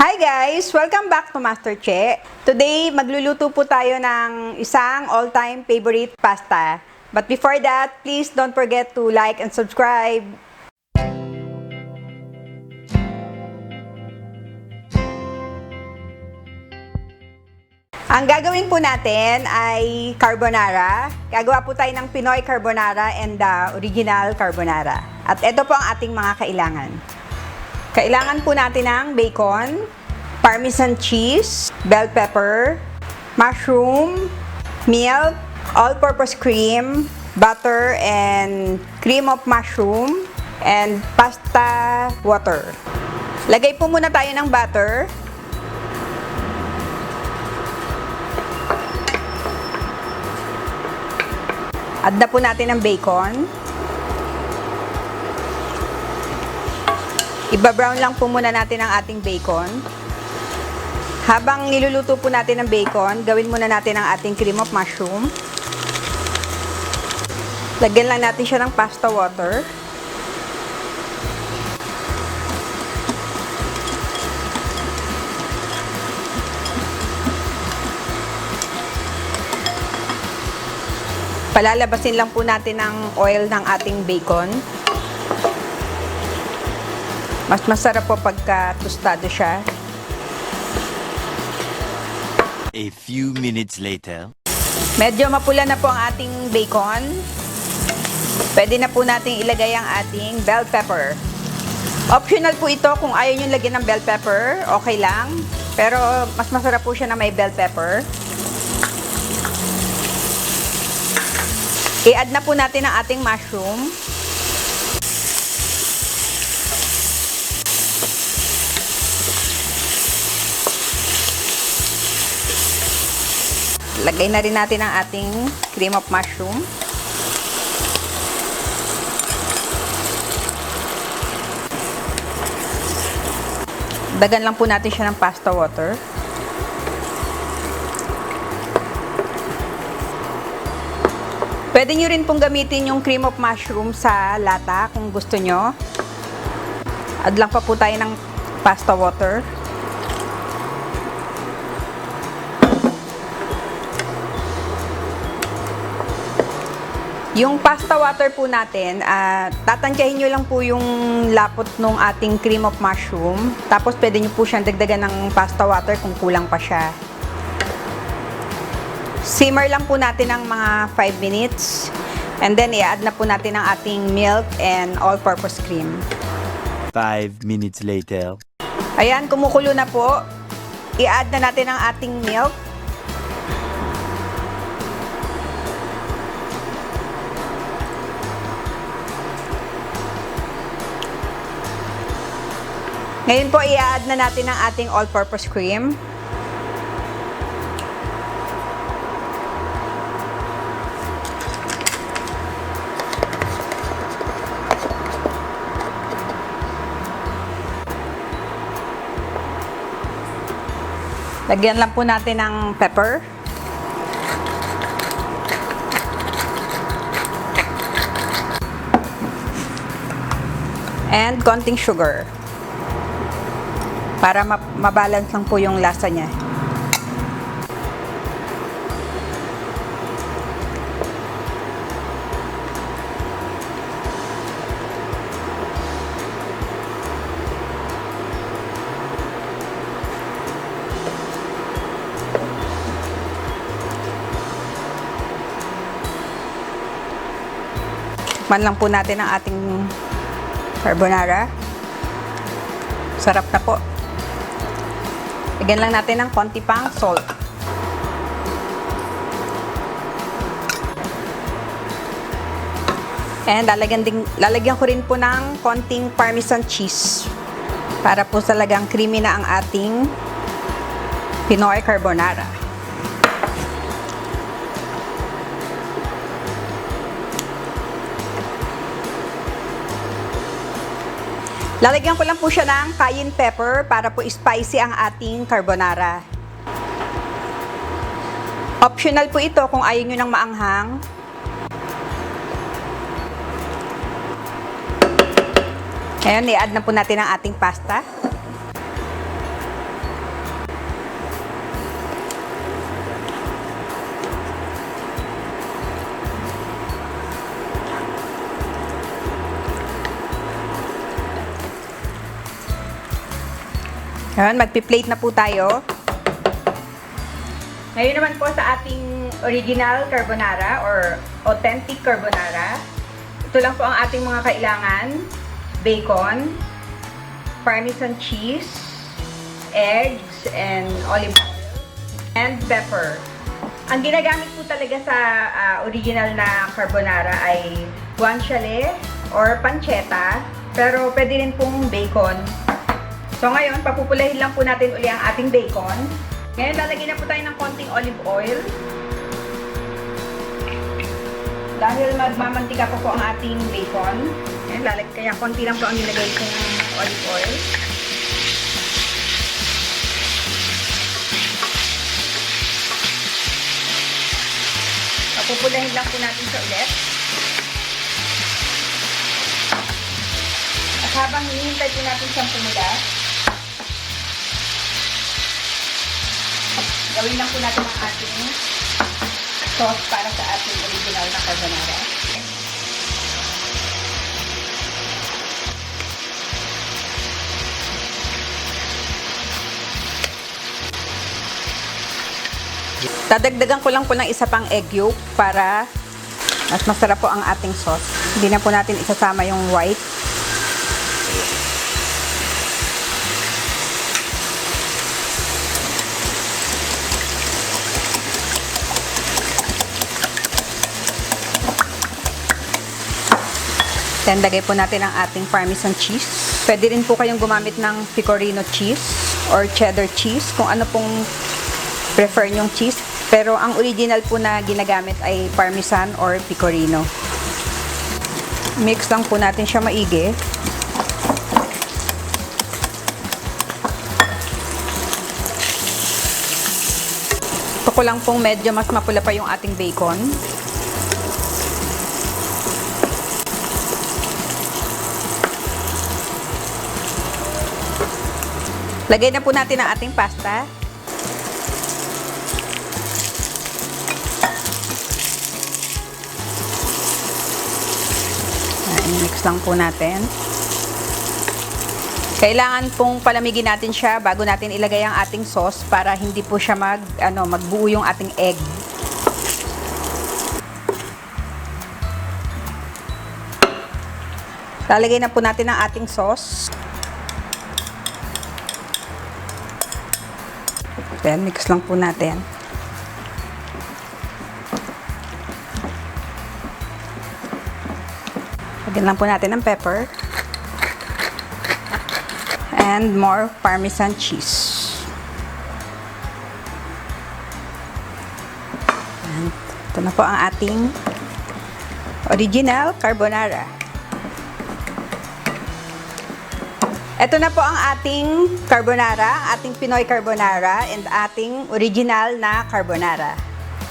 Hi guys! Welcome back to Master Che. Today, magluluto po tayo ng isang all-time favorite pasta. But before that, please don't forget to like and subscribe. Ang gagawin po natin ay carbonara. Gagawa po tayo ng Pinoy carbonara and original carbonara. At ito po ang ating mga kailangan. Kailangan po natin ng bacon, Parmesan cheese, bell pepper, mushroom, milk, all-purpose cream, butter, and cream of mushroom, and pasta water. Lagay po muna tayo ng butter. Add na po natin ang bacon. Iba-brown lang po muna natin ang ating bacon. Habang niluluto po natin ang bacon, gawin muna natin ang ating cream of mushroom. Lagyan lang natin siya ng pasta water. Palalabasin lang po natin ang oil ng ating bacon. Mas masarap po pagka tostado siya. A few minutes later. Medyo mapula na po ang ating bacon. Pwede na po nating ilagay ang ating bell pepper. Optional po ito kung ayaw nyo lagyan ng bell pepper, okay lang. Pero mas masarap po siya na may bell pepper. I-add na po natin ang ating mushroom. Lagay na rin natin ang ating cream of mushroom. Dagan lang po natin siya ng pasta water. Pwede nyo rin pong gamitin yung cream of mushroom sa lata kung gusto nyo. Add lang pa po tayo ng pasta water. Yung pasta water po natin, tatantyahin nyo lang po yung lapot ng ating cream of mushroom. Tapos pwede nyo po siyang dagdagan ng pasta water kung kulang pa siya. Simmer lang po natin ng mga 5 minutes. And then i-add na po natin ang ating milk and all-purpose cream. 5 minutes later. Ayan, kumukulo na po. I-add na natin ang ating milk. Ngayon po, i-add na natin ang ating all-purpose cream. Lagyan lang po natin ng pepper. And konting sugar. Para mabalance lang po yung lasa niya. Tikman lang po natin ang ating carbonara. Sarap na po. Lagyan lang natin ng konti pang salt. And lalagyan ko rin po ng konting Parmesan cheese para po talagang creamy na ang ating Pinoy carbonara. Lalagyan ko lang po siya ng cayenne pepper para po spicy ang ating carbonara. Optional po ito kung ayaw nyo ng maanghang. Ngayon, i-add na po natin ang ating pasta. Ayan, magpi-plate na po tayo. Ngayon naman po sa ating original carbonara or authentic carbonara. Ito lang po ang ating mga kailangan. Bacon, parmesan cheese, eggs, and olive oil, and pepper. Ang ginagamit po talaga sa original na carbonara ay guanciale or pancetta, pero pwede rin pong bacon. So ngayon, papupulahin lang po natin uli ang ating bacon. Ngayon, lalagyan na po tayo ng konting olive oil. Dahil magmamantika po ang ating bacon. Ngayon, kaya konti lang po ang nilagay kong olive oil. Papupulahin lang po natin siya ulit. At habang hinihintay po natin siyang pumula, gawin lang po natin ang ating sauce para sa ating original na carbonara. Dadagdagan ko lang po ng isa pang egg yolk para mas masarap po ang ating sauce. Hindi na po natin isasama yung white. Then, lagay po natin ang ating parmesan cheese. Pwede rin po kayong gumamit ng pecorino cheese or cheddar cheese, kung ano pong prefer nyong cheese. Pero ang original po na ginagamit ay parmesan or pecorino. Mix lang po natin siya maigi. Ito ko lang pong medyo mas mapula pa yung ating bacon. Lagay na po natin ang ating pasta. Mix lang po natin. Kailangan pong palamigin natin siya bago natin ilagay ang ating sauce para hindi po siya magbuo yung ating egg. Lalagay na po natin ang ating sauce. Then, mix lang po natin. Lagyan lang po natin ng pepper. And more parmesan cheese. And ito na po ang ating original carbonara. Ito na po ang ating carbonara, ating Pinoy carbonara, and ating original na carbonara.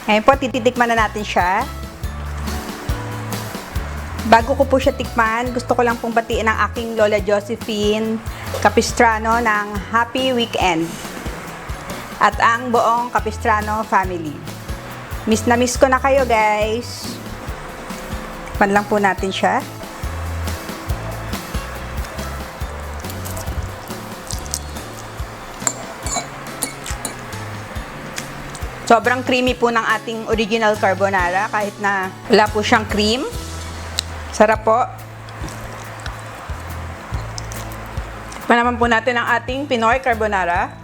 Ngayon po, tititikman na natin siya. Bago ko po siya tikman, gusto ko lang pong batiin ang aking Lola Josephine Capistrano ng Happy Weekend. At ang buong Capistrano family. Miss na miss ko na kayo, guys. Tikman lang po natin siya. Sobrang creamy po ng ating original carbonara kahit na wala po siyang cream. Sarap po. Tikman naman po natin ang ating Pinoy carbonara.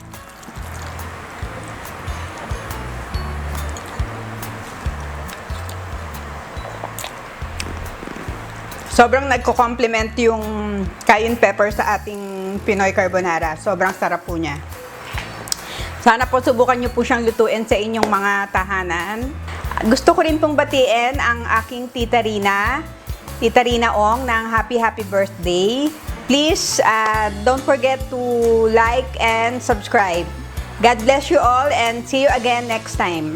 Sobrang nagko-complement yung cayenne pepper sa ating Pinoy carbonara. Sobrang sarap po niya. Sana po subukan niyo po siyang lutuin sa inyong mga tahanan. Gusto ko rin pong batiin ang aking Tita Rina Ong ng happy birthday. Please don't forget to like and subscribe. God bless you all and see you again next time.